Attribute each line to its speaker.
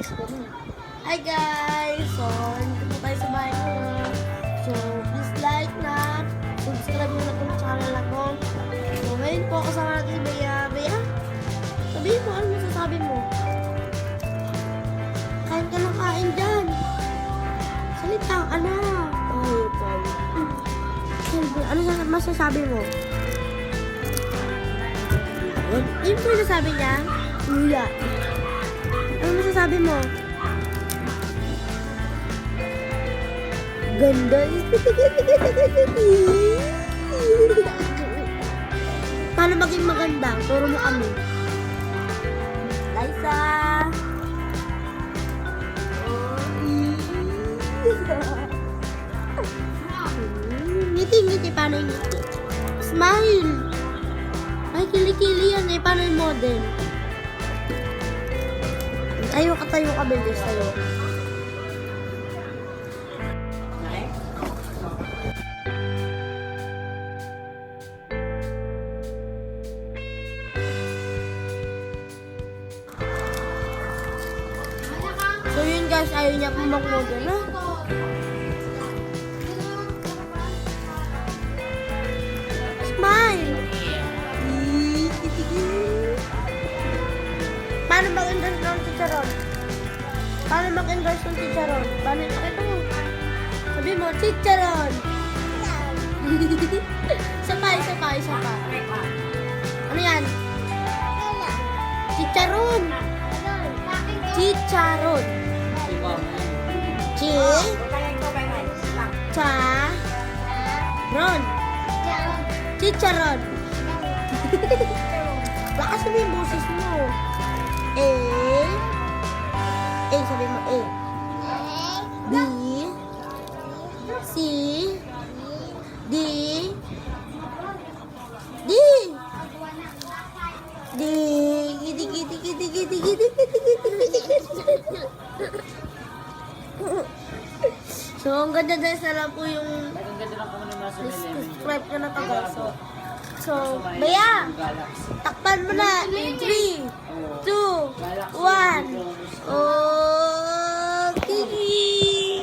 Speaker 1: Hi guys! So, nandito po tayo sa bahay ko. So, please like na, subscribe nyo na po sa channel na ko. So, ngayon po kasama natin si Bea. Bea, sabihin mo, ano masasabi mo? Kain ka lang kain dyan. Salita, ano? Oh, sorry. Ano masasabi mo? Yun po yung nasabi niya? Wala. Ano masasabi mo? Ganda. Paano maging maganda? Turo mo kami. Liza! Ngiti-ngiti. Paano yung ngiti? Smile! Ay, kilikili yan eh. Paano yung model? Tayo ka, bilis tayo. So yun guys, ayaw niya po mag-model na. Smile! Paano mag-endorse ng chicharon? Paano mag-endorse ng chicharon? Paano yung pakita mo? Sabi mo, chicharon! Isa pa. Ano yan? Chicharon! Chicharon! Charon! Chicharon! Baka sabi yung boses mo. Sabi mo A. B. C. D. D. D. So, ang ganda guys na lang po yung subscribe ka na to guys. So, Bea, takpan mo na. 3, 2, 1. Okay.